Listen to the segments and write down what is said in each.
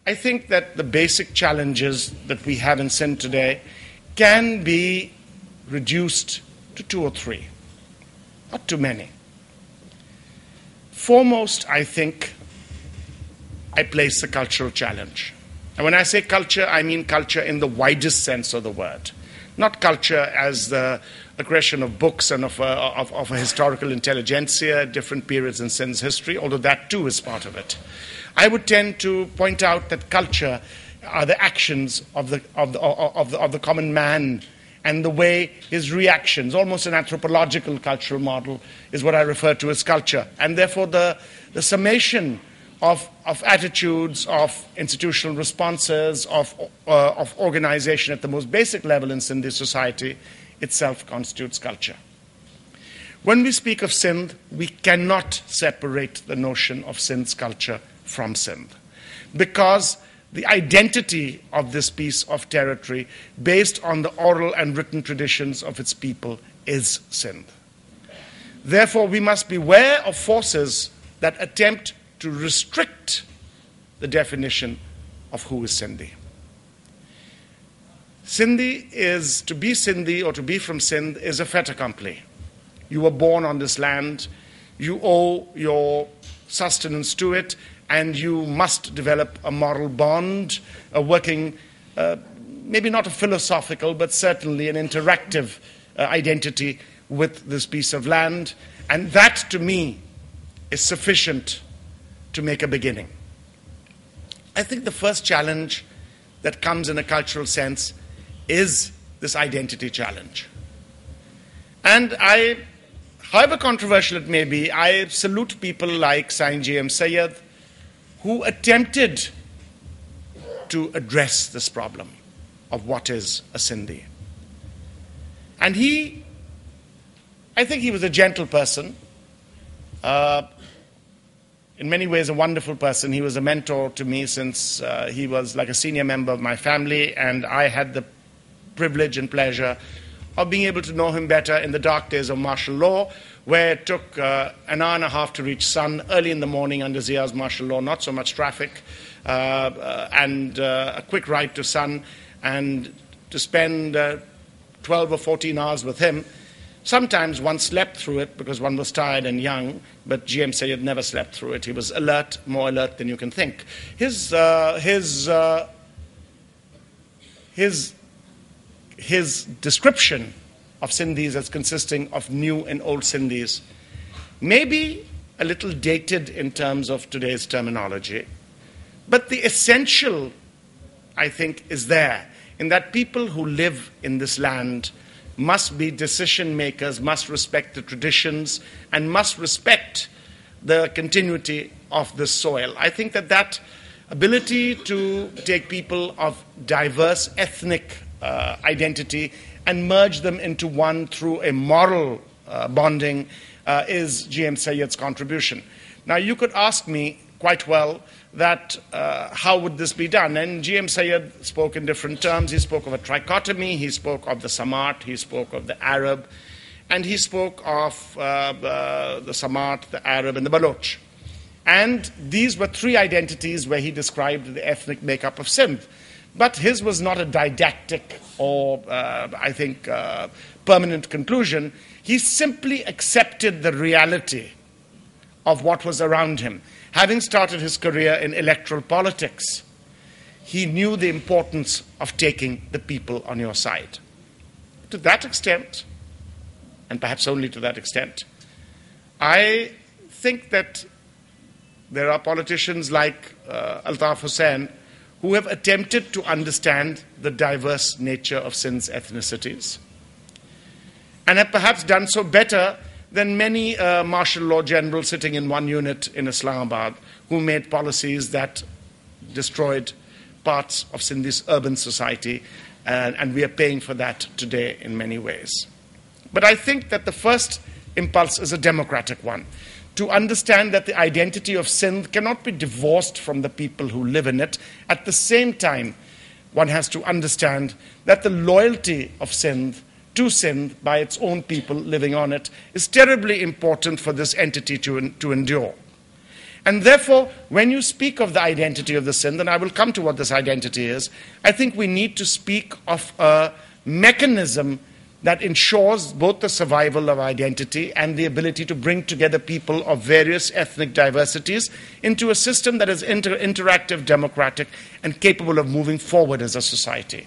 I think that the basic challenges that we have in Sindh today can be reduced to 2 or 3, not too many. Foremost, I think, I place the cultural challenge. And when I say culture, I mean culture in the widest sense of the word. Not culture as the aggression of books and of a historical intelligentsia at different periods in Sindh's history, although that too is part of it. I would tend to point out that culture are the actions of the common man, and the way his reactions, almost an anthropological cultural model, is what I refer to as culture. And therefore the summation of attitudes, of institutional responses, of organization at the most basic level in Sindhi society itself constitutes culture. When we speak of Sindh, we cannot separate the notion of Sindh's culture from Sindh, because the identity of this piece of territory, based on the oral and written traditions of its people, is Sindh. Therefore, we must beware of forces that attempt to restrict the definition of who is Sindhi. Sindhi is, to be Sindhi or to be from Sindh is a fait accompli. You were born on this land, you owe your sustenance to it, and you must develop a moral bond, a working, maybe not a philosophical, but certainly an interactive identity with this piece of land. And that, to me, is sufficient to make a beginning. I think the first challenge that comes in a cultural sense is this identity challenge. And however controversial it may be, I salute people like Sain G.M. Sayyid, who attempted to address this problem of what is a Sindhi. And I think he was a gentle person, in many ways a wonderful person. He was a mentor to me since he was like a senior member of my family, and I had the privilege and pleasure of being able to know him better in the dark days of martial law, where it took an hour and a half to reach Sun early in the morning under Zia's martial law, not so much traffic, and a quick ride to Sun, and to spend 12 or 14 hours with him. Sometimes one slept through it because one was tired and young, but G.M. Sayyid never slept through it. He was alert, more alert than you can think. His description of Sindhis as consisting of new and old Sindhis may be a little dated in terms of today's terminology, but the essential, I think, is there, in that people who live in this land must be decision makers, must respect the traditions, and must respect the continuity of the soil. I think that ability to take people of diverse ethnic identity and merge them into one through a moral bonding is G.M. Sayyid's contribution. Now, you could ask me quite well that how would this be done? And G.M. Sayyid spoke in different terms. He spoke of a trichotomy, he spoke of the Samart, he spoke of the Arab, and he spoke of the Samart, the Arab, and the Baloch. And these were 3 identities where he described the ethnic makeup of Sindh. But his was not a didactic or, permanent conclusion. He simply accepted the reality of what was around him. Having started his career in electoral politics, he knew the importance of taking the people on your side. To that extent, and perhaps only to that extent, I think that there are politicians like Altaf Hussain who have attempted to understand the diverse nature of Sindh's ethnicities, and have perhaps done so better than many martial law generals sitting in one unit in Islamabad who made policies that destroyed parts of Sindhi's urban society, and we are paying for that today in many ways. But I think that the first impulse is a democratic one, to understand that the identity of Sindh cannot be divorced from the people who live in it. At the same time, one has to understand that the loyalty of Sindh to Sindh by its own people living on it is terribly important for this entity to endure. And therefore, when you speak of the identity of the Sindh, and I will come to what this identity is, I think we need to speak of a mechanism that ensures both the survival of identity and the ability to bring together people of various ethnic diversities into a system that is interactive, democratic, and capable of moving forward as a society.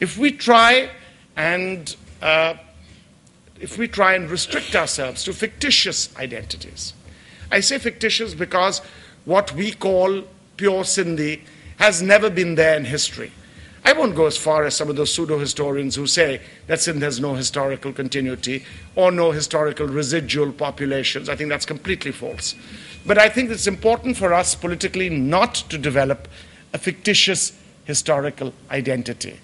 If we try and restrict ourselves to fictitious identities, I say fictitious because what we call pure Sindhi has never been there in history. I won't go as far as some of those pseudo-historians who say that Sindh has no historical continuity or no historical residual populations. I think that's completely false. But I think it's important for us politically not to develop a fictitious historical identity.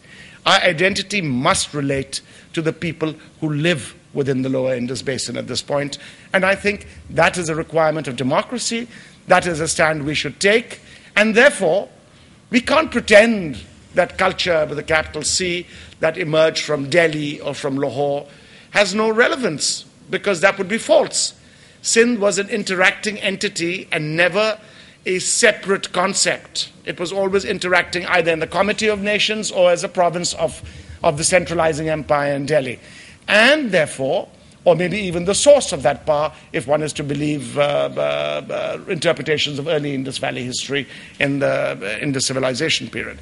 Our identity must relate to the people who live within the lower Indus Basin at this point. And I think that is a requirement of democracy. That is a stand we should take. And therefore, we can't pretend that culture with a capital C that emerged from Delhi or from Lahore has no relevance, because that would be false. Sindh was an interacting entity and never a separate concept. It was always interacting either in the Comity of Nations or as a province of the centralizing empire in Delhi. And therefore, or maybe even the source of that power, if one is to believe interpretations of early Indus Valley history in the civilization period.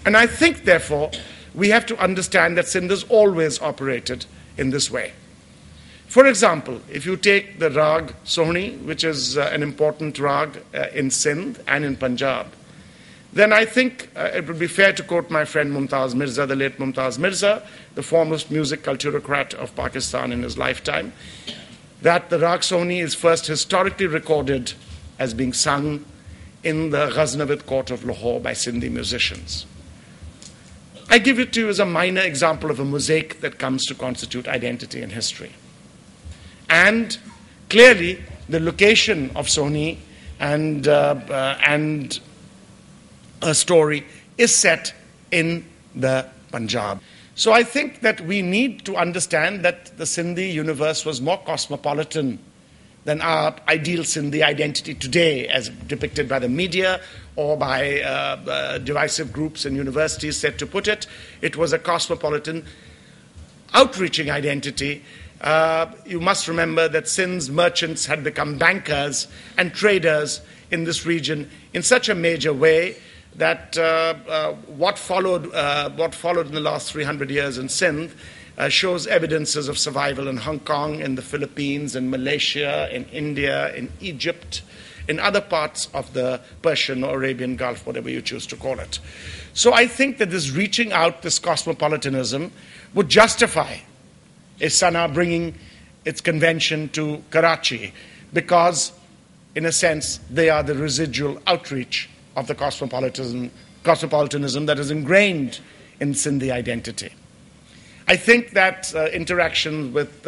And I think, therefore, we have to understand that Sindh has always operated in this way. For example, if you take the rag Sohni, which is an important rag in Sindh and in Punjab, then I think it would be fair to quote my friend Mumtaz Mirza, the late Mumtaz Mirza, the foremost music culturocrat of Pakistan in his lifetime, that the rag Sohni is first historically recorded as being sung in the Ghaznavid court of Lahore by Sindhi musicians. I give it to you as a minor example of a mosaic that comes to constitute identity and history. And clearly, the location of Sohni and her story is set in the Punjab. So I think that we need to understand that the Sindhi universe was more cosmopolitan than our ideal Sindhi identity today, as depicted by the media or by divisive groups and universities said to put it. It was a cosmopolitan, outreaching identity. You must remember that Sindh's merchants had become bankers and traders in this region in such a major way that what followed in the last 300 years in Sindh shows evidences of survival in Hong Kong, in the Philippines, in Malaysia, in India, in Egypt, in other parts of the Persian or Arabian Gulf, whatever you choose to call it. So I think that this reaching out, this cosmopolitanism, would justify a Sana bringing its convention to Karachi, because, in a sense, they are the residual outreach of the cosmopolitanism that is ingrained in Sindhi identity. I think that interaction with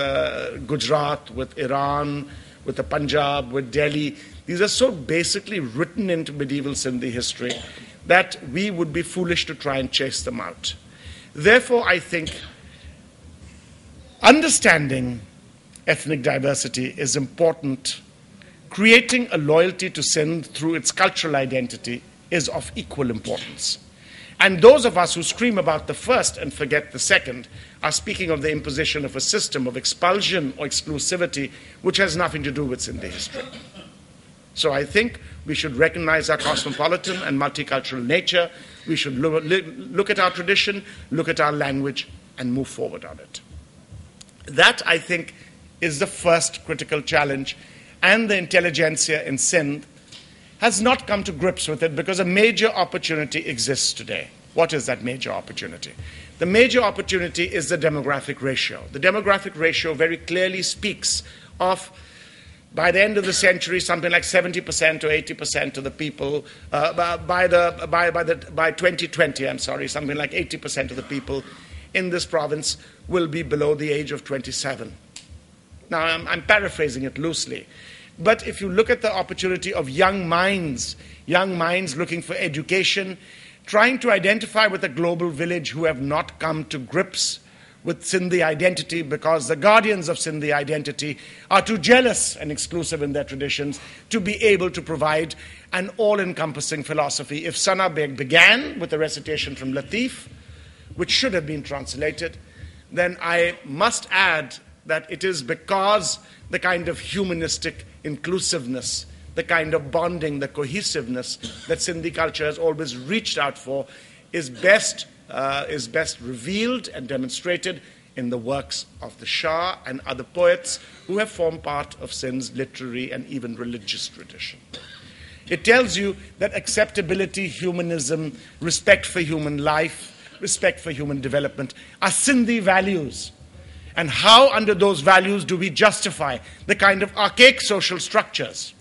Gujarat, with Iran, with the Punjab, with Delhi, these are so basically written into medieval Sindhi history that we would be foolish to try and chase them out. Therefore, I think understanding ethnic diversity is important. Creating a loyalty to Sindh through its cultural identity is of equal importance. And those of us who scream about the first and forget the second are speaking of the imposition of a system of expulsion or exclusivity which has nothing to do with Sindhi history. So I think we should recognize our cosmopolitan and multicultural nature. We should look at our tradition, look at our language, and move forward on it. That, I think, is the first critical challenge. And the intelligentsia in Sindh has not come to grips with it because a major opportunity exists today. What is that major opportunity? The major opportunity is the demographic ratio. The demographic ratio very clearly speaks of, by the end of the century, something like 70% or 80% of the people, by 2020, something like 80% of the people in this province will be below the age of 27. Now, I'm paraphrasing it loosely. But if you look at the opportunity of young minds looking for education, trying to identify with a global village who have not come to grips with Sindhi identity because the guardians of Sindhi identity are too jealous and exclusive in their traditions to be able to provide an all-encompassing philosophy. If Sana Beg began with a recitation from Latif, which should have been translated, then I must add that it is because the kind of humanistic inclusiveness, the kind of bonding, the cohesiveness that Sindhi culture has always reached out for is best revealed and demonstrated in the works of the Shah and other poets who have formed part of Sindh's literary and even religious tradition. It tells you that acceptability, humanism, respect for human life, respect for human development are Sindhi values. And how under those values do we justify the kind of archaic social structures